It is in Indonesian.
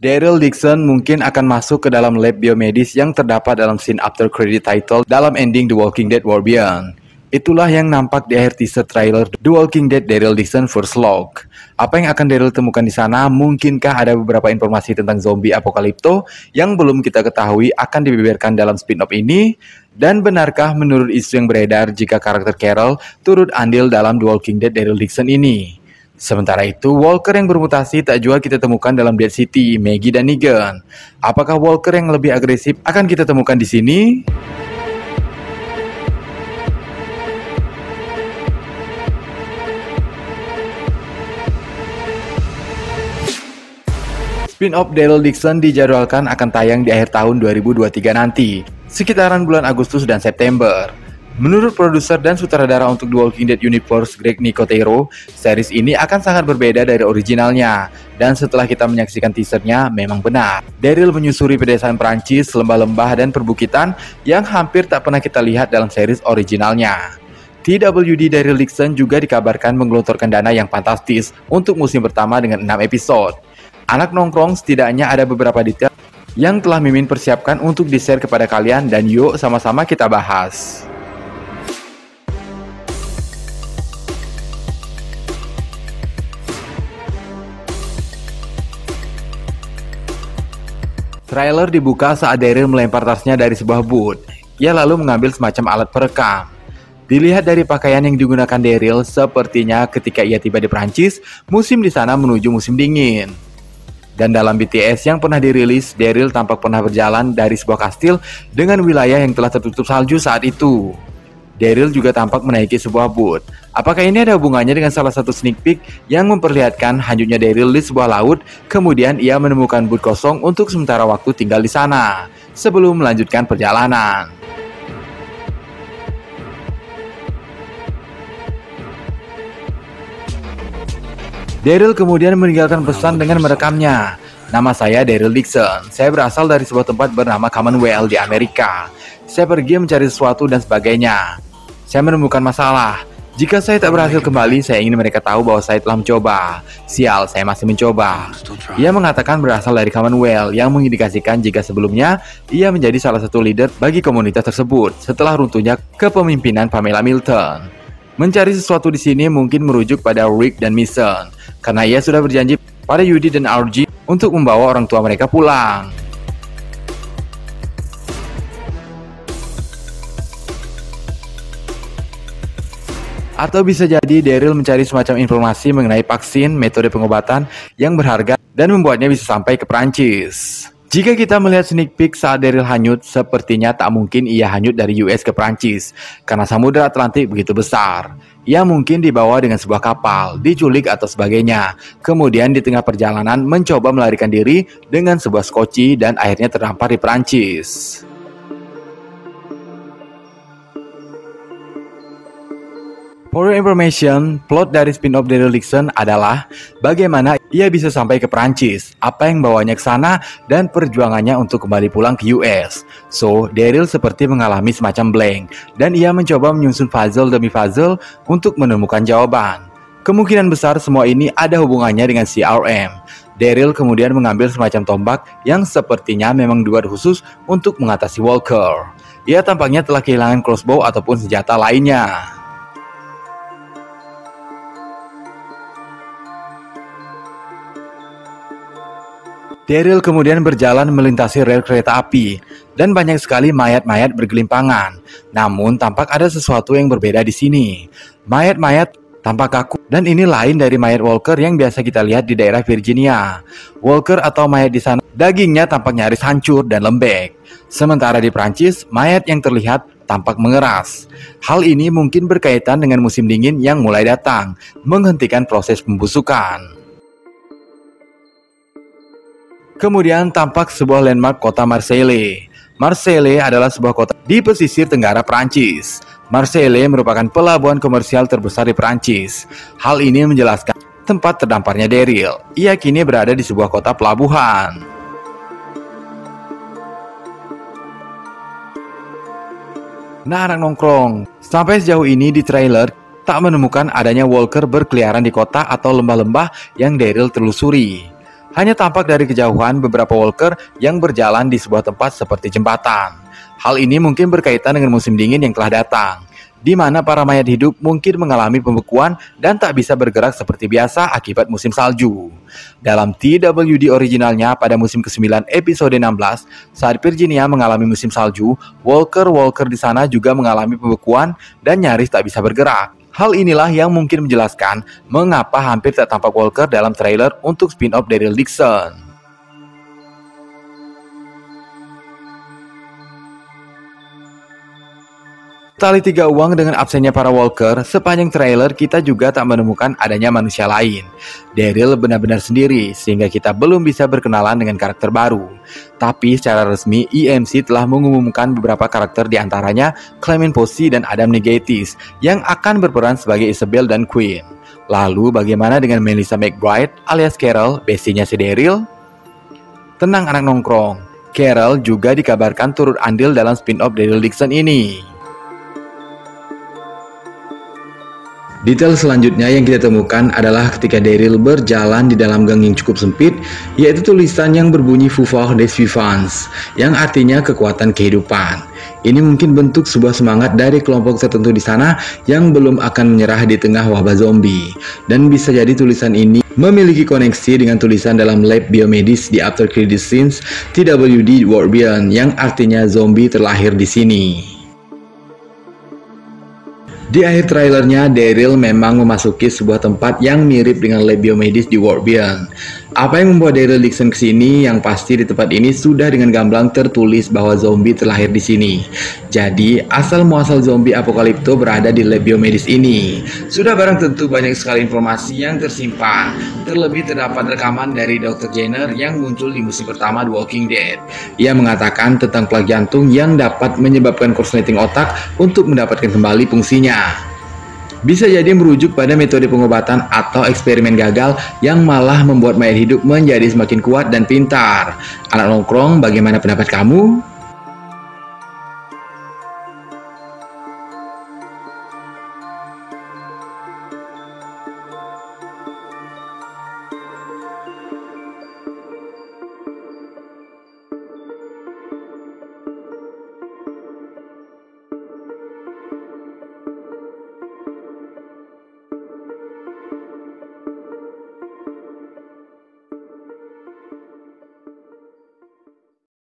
Daryl Dixon mungkin akan masuk ke dalam lab biomedis yang terdapat dalam scene after credit title dalam ending The Walking Dead War Beyond. Itulah yang nampak di akhir teaser trailer The Walking Dead Daryl Dixon First Log. Apa yang akan Daryl temukan di sana? Mungkinkah ada beberapa informasi tentang zombie apokalipto yang belum kita ketahui akan dibeberkan dalam spin-off ini? Dan benarkah menurut isu yang beredar jika karakter Carol turut andil dalam The Walking Dead Daryl Dixon ini? Sementara itu, Walker yang bermutasi tak juga kita temukan dalam Dead City, Maggie dan Negan. Apakah Walker yang lebih agresif akan kita temukan di sini? Spin-off Daryl Dixon dijadwalkan akan tayang di akhir tahun 2023 nanti, sekitaran bulan Agustus dan September. Menurut produser dan sutradara untuk The Walking Dead Universe Greg Nicotero, series ini akan sangat berbeda dari originalnya. Dan setelah kita menyaksikan teasernya, memang benar. Daryl menyusuri pedesaan Perancis, lembah-lembah dan perbukitan yang hampir tak pernah kita lihat dalam series originalnya. TWD Daryl Dixon juga dikabarkan menggelontorkan dana yang fantastis untuk musim pertama dengan 6 episode. Anak nongkrong, setidaknya ada beberapa detail yang telah Mimin persiapkan untuk di-share kepada kalian dan yuk sama-sama kita bahas. Trailer dibuka saat Daryl melempar tasnya dari sebuah booth. Ia lalu mengambil semacam alat perekam. Dilihat dari pakaian yang digunakan Daryl, sepertinya ketika ia tiba di Prancis, musim di sana menuju musim dingin. Dan dalam BTS yang pernah dirilis, Daryl tampak pernah berjalan dari sebuah kastil dengan wilayah yang telah tertutup salju saat itu. Daryl juga tampak menaiki sebuah booth. Apakah ini ada hubungannya dengan salah satu sneak peek yang memperlihatkan hanyutnya Daryl di sebuah laut, kemudian ia menemukan booth kosong untuk sementara waktu tinggal di sana, sebelum melanjutkan perjalanan. Daryl kemudian meninggalkan pesan dengan merekamnya. Nama saya Daryl Dixon. Saya berasal dari sebuah tempat bernama Commonwealth di Amerika. Saya pergi mencari sesuatu dan sebagainya. Saya menemukan masalah. Jika saya tak berhasil kembali, saya ingin mereka tahu bahwa saya telah mencoba. Sial, saya masih mencoba. Ia mengatakan berasal dari Commonwealth yang mengindikasikan jika sebelumnya ia menjadi salah satu leader bagi komunitas tersebut setelah runtuhnya kepemimpinan Pamela Milton. Mencari sesuatu di sini mungkin merujuk pada Rick dan Mason, karena ia sudah berjanji pada Judy dan RG untuk membawa orang tua mereka pulang. Atau bisa jadi Daryl mencari semacam informasi mengenai vaksin, metode pengobatan yang berharga dan membuatnya bisa sampai ke Prancis. Jika kita melihat sneak peek saat Daryl hanyut, sepertinya tak mungkin ia hanyut dari US ke Prancis, karena Samudra Atlantik begitu besar. Ia mungkin dibawa dengan sebuah kapal, diculik atau sebagainya. Kemudian di tengah perjalanan mencoba melarikan diri dengan sebuah skoci dan akhirnya terdampar di Prancis. For your information, plot dari spin-off Daryl Dixon adalah bagaimana ia bisa sampai ke Prancis, apa yang bawanya ke sana, dan perjuangannya untuk kembali pulang ke US. So, Daryl seperti mengalami semacam blank, dan ia mencoba menyusun puzzle demi puzzle untuk menemukan jawaban. Kemungkinan besar semua ini ada hubungannya dengan CRM. Daryl kemudian mengambil semacam tombak yang sepertinya memang dibuat khusus untuk mengatasi Walker. Ia tampaknya telah kehilangan crossbow ataupun senjata lainnya. Daryl kemudian berjalan melintasi rel kereta api, dan banyak sekali mayat-mayat bergelimpangan. Namun tampak ada sesuatu yang berbeda di sini. Mayat-mayat tampak kaku, dan ini lain dari mayat Walker yang biasa kita lihat di daerah Virginia. Walker atau mayat di sana, dagingnya tampak nyaris hancur dan lembek. Sementara di Prancis, mayat yang terlihat tampak mengeras. Hal ini mungkin berkaitan dengan musim dingin yang mulai datang, menghentikan proses pembusukan. Kemudian tampak sebuah landmark kota Marseille. Marseille adalah sebuah kota di pesisir tenggara Prancis. Marseille merupakan pelabuhan komersial terbesar di Prancis. Hal ini menjelaskan tempat terdamparnya Daryl. Ia kini berada di sebuah kota pelabuhan. Nah anak nongkrong, sampai sejauh ini di trailer tak menemukan adanya Walker berkeliaran di kota atau lembah-lembah yang Daryl telusuri. Hanya tampak dari kejauhan beberapa walker yang berjalan di sebuah tempat seperti jembatan. Hal ini mungkin berkaitan dengan musim dingin yang telah datang, di mana para mayat hidup mungkin mengalami pembekuan dan tak bisa bergerak seperti biasa akibat musim salju. Dalam TWD originalnya pada musim ke-9 episode 16, saat Virginia mengalami musim salju, walker-walker di sana juga mengalami pembekuan dan nyaris tak bisa bergerak. Hal inilah yang mungkin menjelaskan mengapa hampir tak tampak walker dalam trailer untuk spin-off Daryl Dixon. Tali tiga uang dengan absennya para walker, sepanjang trailer kita juga tak menemukan adanya manusia lain. Daryl benar-benar sendiri, sehingga kita belum bisa berkenalan dengan karakter baru. Tapi secara resmi, EMC telah mengumumkan beberapa karakter diantaranya Clement Posey dan Adam Negatis yang akan berperan sebagai Isabel dan Queen. Lalu bagaimana dengan Melissa McBride alias Carol, bestinya si Daryl? Tenang anak nongkrong, Carol juga dikabarkan turut andil dalam spin-off Daryl Dixon ini. Detail selanjutnya yang kita temukan adalah ketika Daryl berjalan di dalam gang yang cukup sempit, yaitu tulisan yang berbunyi Fouvoir des Vivants, yang artinya kekuatan kehidupan. Ini mungkin bentuk sebuah semangat dari kelompok tertentu di sana yang belum akan menyerah di tengah wabah zombie. Dan bisa jadi tulisan ini memiliki koneksi dengan tulisan dalam lab biomedis di after credit scenes TWD World Beyond, yang artinya zombie terlahir di sini. Di akhir trailernya, Daryl memang memasuki sebuah tempat yang mirip dengan lab biomedis di World Beyond. Apa yang membuat Daryl Dixon kesini? Yang pasti di tempat ini sudah dengan gamblang tertulis bahwa zombie terlahir di sini. Jadi asal muasal zombie apokalipto berada di lab biomedis ini. Sudah barang tentu banyak sekali informasi yang tersimpan. Terlebih terdapat rekaman dari Dr. Jenner yang muncul di musim pertama The Walking Dead. Ia mengatakan tentang plak jantung yang dapat menyebabkan korsleting otak untuk mendapatkan kembali fungsinya. Bisa jadi merujuk pada metode pengobatan atau eksperimen gagal yang malah membuat mayat hidup menjadi semakin kuat dan pintar. Anak nongkrong, bagaimana pendapat kamu?